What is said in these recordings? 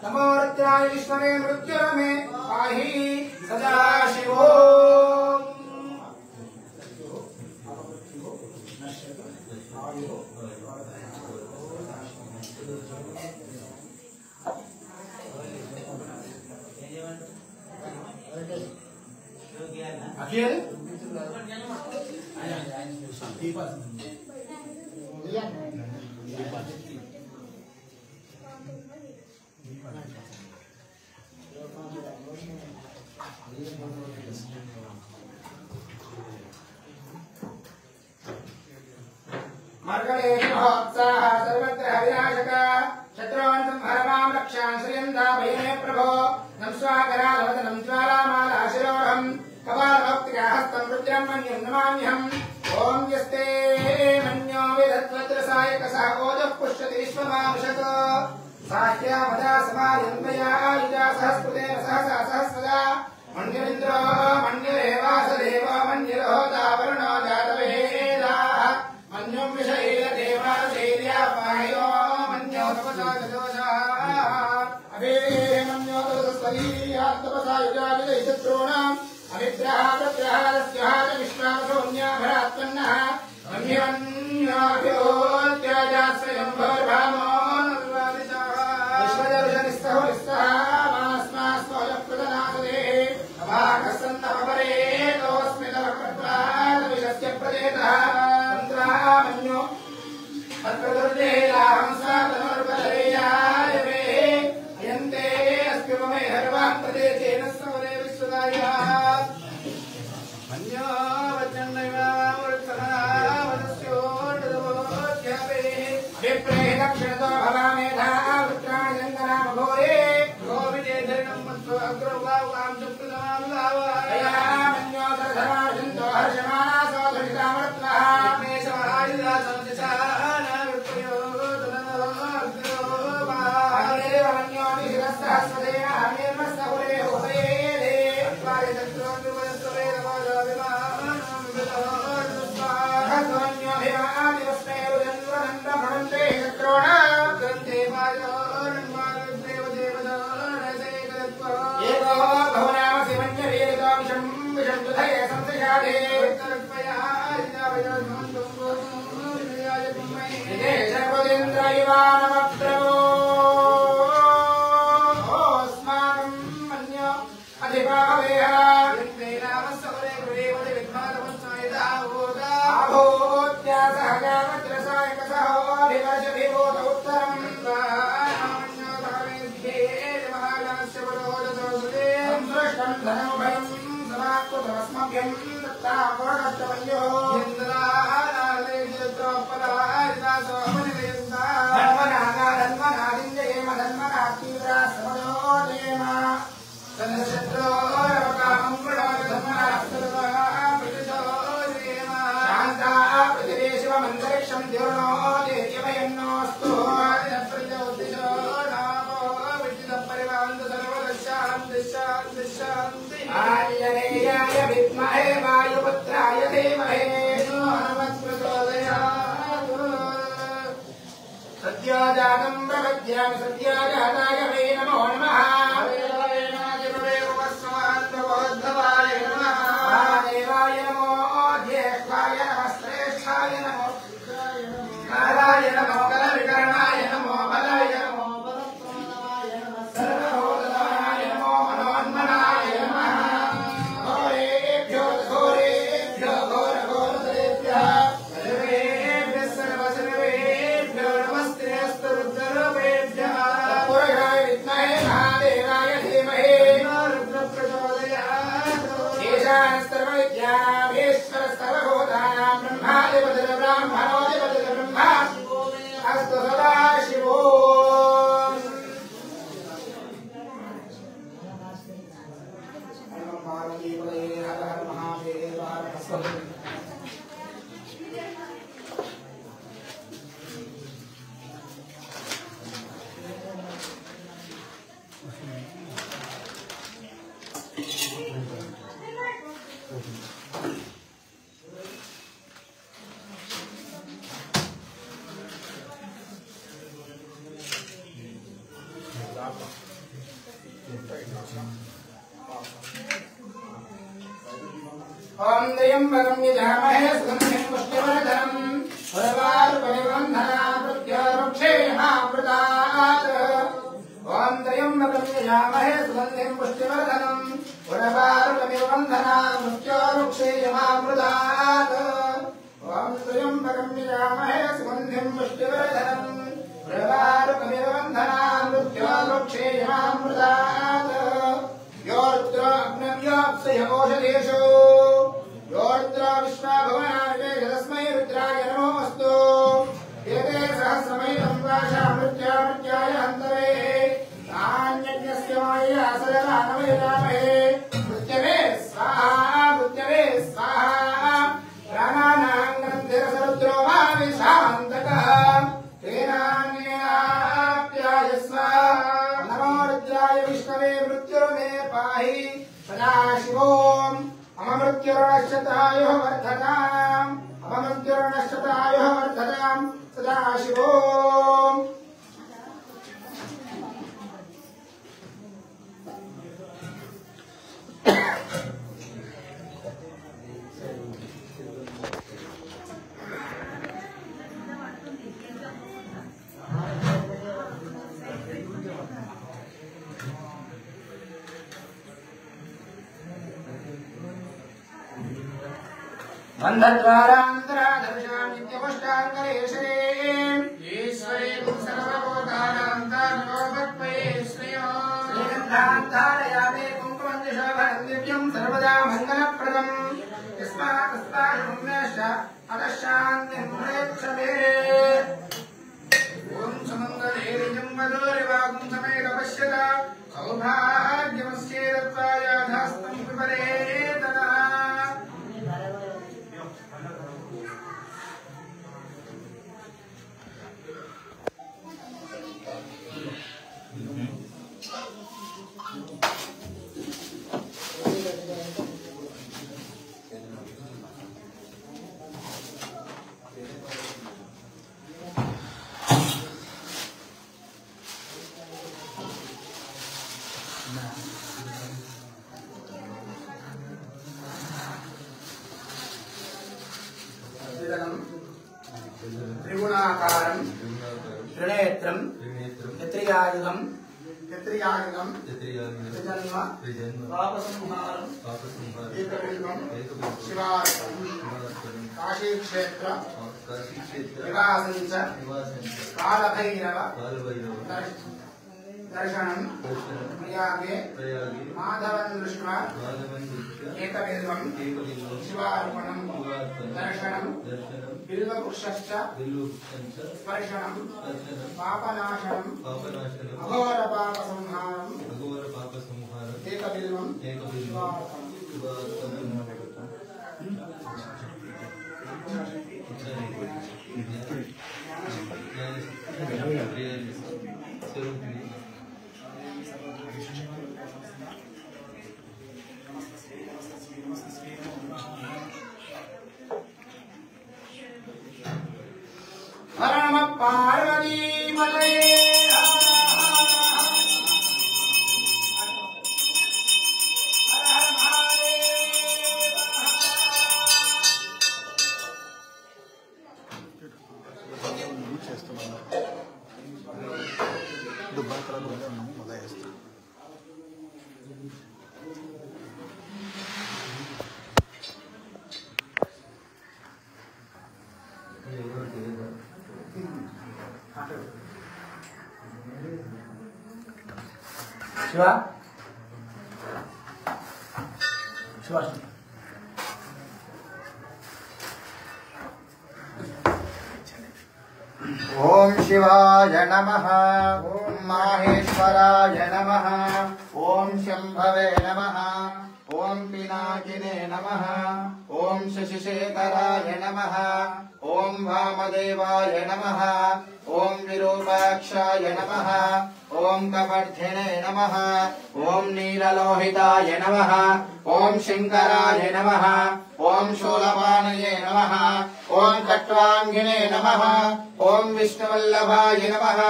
नमो रुद्राय विष्णवे मृत्युरमे पाहि सदा शिवो अखिल मर्गणे महोत्साह सर्वत्र हविनाशक शत्रून् संहरमां रक्षान् श्रियन्ता भयमे प्रभो नम स्वाकरालवदनं ज्वालामालाशिरोहम् कपालभक्तिकाहस्तं रुद्रं मन्यं नमाम्यहम् ॐ यस्ते मन्यो विदत्वद्रसायकसः ओजः पुष्यति विश्वमामुषत् साह्यामदा समायन्वया युजा सहस्कृतेन सहसा सहस्रदा मन्युरिन्द्रो मन्युरेवासदेव मन्युरोदावरुणो जातवेदाः मन्युं विषयेदेवासेर्या पायो मन्यो तपसा जदोषाः अभे मन्यो तपसा युजाविदयशत्रूणाम् अविग्रहा प्रग्रहादस्यः विश्वासोऽन्याभरात्मन्नः मन्यवन्योऽभ्योऽत्याजात् स्वयं भोर्भामो नर्वादिशः विश्वदर्शनिस्तहो निस्तः मास्मास्मोऽयप्रदनादे अभागस्सन्तमपरे तोऽस्मि तव कृत्वादविशस्य प्रदेतः तन्त्रामन्यो अत्रदुर्देलाहंसातनुर्बलरेयाय मे अयन्ते अस्म्युपमे हर्वां प्रदेशेन समरे विश्वदायः दक्षिणतो भवामेधा वृत्राणि जङ्गनामघोरे गोविदेधरणं मत्व अग्रवां चक्रदामन्यो सरधराशन्तो हर्षमानासो धरितामृत्वः सहस्रदेव हमेर्मस्तहुरे उभये अत्वारि आञ्जनेयाय विद्महे वायुपुत्राय धीमहि सद्योजातं प्रपद्यामि सद्योजाताय वै नमो नमः देवाय नमो ज्येष्ठाय नमः श्रेष्ठाय नमो कालाय नमो कलविकरणाय नमो बलाय नमो सर्वभूतनाय नमो मनोन्मनाय नमः घोरेभ्यो घोरेभ्यो घोरघोरतरेभ्यः सर्वेभ्यः सर्वसर्वेभ्यो नमस्ते अस्तु रुद्ररूपेभ्यः पुरुषाय विद्महे महादेवाय धीमहि रुद्रप्रचोदयात् ईशानस्तर्वविद्यानामीश्वरः सर्वभूतानां ब्रह्मादिपतिः ब्राह्मणोऽधिपतिः ब्रह्मा अस्तु सदा शिवो ओम त्र्यंबकं यजामहे सुगन्धिं पुष्टिवर्धनम् उर्वारुकमिबन्धनान् मृत्योर्मुक्षेमामृतात् ओम त्र्यंबकं यजामहे सुगन्धिं पुष्टिवर्धनम् उर्वारुकमिबन्धनान् मृत्योर्मुक्षेमामृतात् ओम त्र्यंबकं यजामहे सुगन्धिं पुष्टिवर्धनम् उर्वारुकमिबन्धनान् मृत्योर्मुक्षेमामृतात् योऽत्र अग्नव्याप्सयकोशदेशो योऽत्र विश्वाभवनाय तस्मै रुद्राय नमोऽस्तु एते सहस्रमैतं वाचामृत्याय हन्तवे नान्यज्ञस्य मायया सददानवैरामहे मृत्यवे स्वाहा प्राणानां ग्रन्थिरसरुद्रो वा विशान्तकः तेनान्येनाप्यायस्व नमो रुद्राय विष्णवे मृत्युर्मे पाहि सदाशिवोम् अममृत्युर्नश्यतायुः वर्धताम् अपमृत्युर्नश्यतायुः वर्धताम् सदाशिवोम् बन्धद्वारान्तरादर्शां नित्यपुष्टाङ्करेशे ईश्वरे सर्वभूतानां तान्नोपत्मये श्रियो श्रीगन्धान्तारयामे कुङ्कुमञ्जशोभनं दिव्यं सर्वदा मङ्गलप्रदम् यस्माकस्मान्मेष अतः शान्तिं प्रयच्छमे ॐ सुमङ्गलेरिजं वदोरिवागुं समेत पश्यत सौभाग्यमस्येदत्वायाधास्तं विपदे तदा त्रिगुणाकारं त्रिनेत्रं त्रियायुधं त्रिजन्म पापसंहारं एकबिल्वं शिवार्पणं काशीक्षेत्र निवासं च कालभैरव दर्शनं प्रयागे माधवं दृष्ट्वा एकबिल्वं शिवार्पणं दर्शनं बिल्ववृक्षश्च स्पर्शनं पापनाशनं अघोरपापसंहारं एकबिल्वं हर नमः पार्वती पतये शिवा शिवा ओम शिवाय नमः ओम माहेश्वराय नमः ओम शंभवे नमः ओम पिनाकिने नमः ओम शशिशेखराय नमः ओम वामदेवाय नमः ओम विरूपाक्षाय नमः ओम कपर्धिने नमः ओम नीललोहिताय नमः ओम शंकराय नमः ओम शूलपाणये नमः ओम खट्वांगिने नमः ओम विष्णुवल्लभाय नमः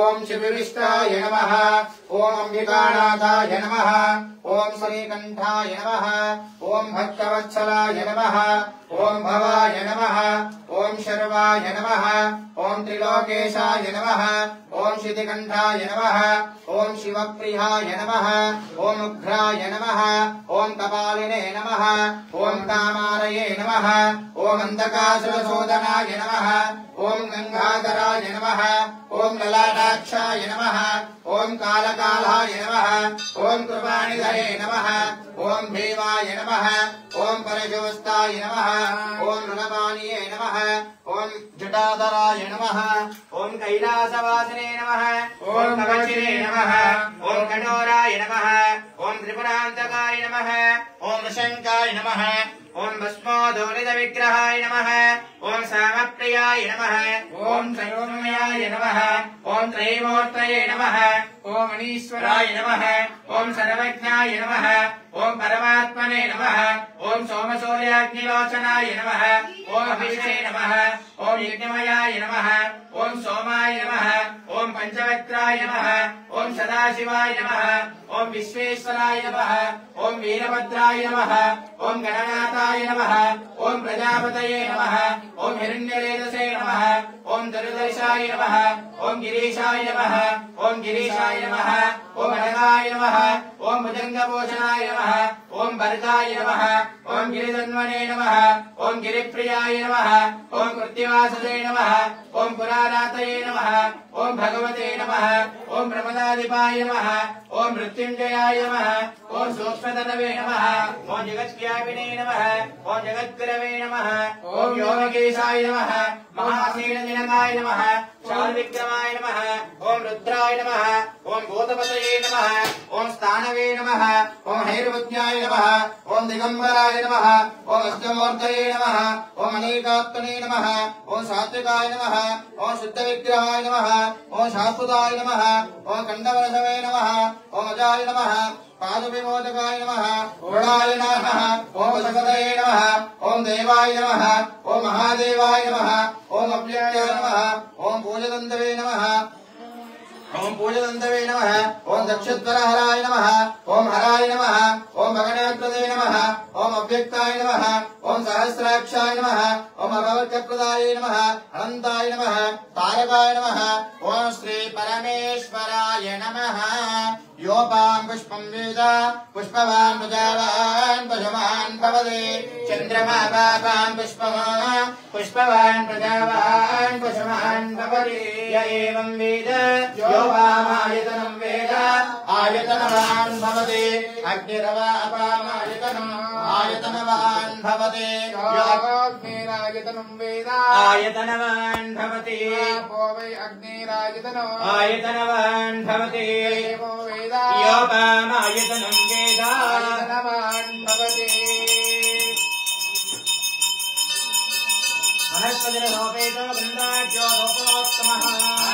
ओम शिवविष्टाय नमः ओम अंबिकानाथाय नमः ओम श्रीकंठाय नमः ओम भक्तवत्सलाय नमः ओम भवाय नमः ओम शर्वाय नमः ओम त्रिलोकेशाय नमः ओम शितिकंठाय नमः ओम शिवप्रियाय नमः ओम उग्राय नमः ओम कपालिने नमः ओम कामालये नमः ओम अंधकासुरशोधनाय नमः ओम गंगाधराय नमः ओम ललाटाक्षाय नमः ओम कालकालाय नमः ओम कृपानिधये नमः ओम भीमाय नमः ओम परशोस्ताय नमः ओम ऋणपाणिये नमः ओम जटाधराय नमः ओम कैलासवासिने नमः ओम कवचिने नमः ओम कठोराय नमः ओम त्रिपुरान्तकाय नमः ओम शंकाय नमः ओम भस्मोदोलित विग्रहाय नमः ओम सामप्रियाय नमः ओम त्रयोमयाय नमः ओम त्रयीमूर्तये नमः ओम अनीश्वराय नमः ओम सर्वज्ञाय नमः ओम परमात्मने नमः ओम सोमसूर्याग्निलोचनाय नमः ओम अभिषे नमः ओम यज्ञमयाय नमः ओम सोमाय नमः ओम पंचवक्त्राय नमः ओम सदाशिवाय नमः ओम विश्वेश्वराय नमः ओम वीरभद्राय नमः ओम गणनाथाय नमः ओम प्रजापतये नमः ओम हिरण्यरेतसे नमः ओम दरुदर्शाय नमः ओम गिरीशाय नमः ओम गिरीशाय नमः ओम अनगाय नमः ओम भुजंगभूषणाय नमः ओम भरताय नमः ओम गिरिधन्वने नमः ओम गिरिप्रियाय नमः ओम कृत्तिवाससे नमः ओम पुरारातये नमः ओम भगवते नमः ओम प्रमदाधिपाय नमः ओम मृत्युंजयाय नमः ओम सूक्ष्मतनवे नमः ओम जगद्व्यापिने नमः ओम जगद्गुरवे नमः ओम योगकेशाय नमः महासेनजनकाय नमः शालविक्रमाय नमः ओम रुद्राय नमः ओम भूतपतये नमः ओम स्थानवे नमः ओम हैर्वज्ञाय नमः ओम दिगंबराय नमः ओम अष्टमूर्तये नमः ओम अनेकात्मने नमः ओम सात्विकाय नमः ओम शुद्धविग्रहाय नमः ओम शाश्वताय नमः ओम खंडवरसवे नमः ओम अजाय नमः पादविमोदकाय नमः ओणाय नमः ओम जगदये नमः ओम देवाय नमः ओम महादेवाय नमः ओम अव्ययाय नमः ओम पूजदंतवे नमः ओम पूजदंतवे नमः ओम दक्षद्वरहराय नमः ओम हराय नमः ओम भगनाकृते नमः ओम अव्यक्ताय नमः ओम सहस्राक्षाय नमः ओम अभवचक्रदाय नमः अनंताय नमः तारकाय नमः ओम श्री परमेश्वराय नमः योपां पुष्पं वेद पुष्पवान् प्रजावान् पशुमान् भवते चन्द्रमा पापां पुष्पवान् प्रजावान् पशुमान् भवते य एवं वेद योपामायतनं वेद आयतनवान् भवते अग्निरवापामायतनम् आयतनवान् भवते अग्निरायतनं वेद आयतनवान् भवते आपो वै अग्निरायतनम् आयतनवान् भवते योपामायतनं वेद आयतनवान् भवते वनस्पतिर्लोपेतो गन्धाढ्यो लोकोत्तमः।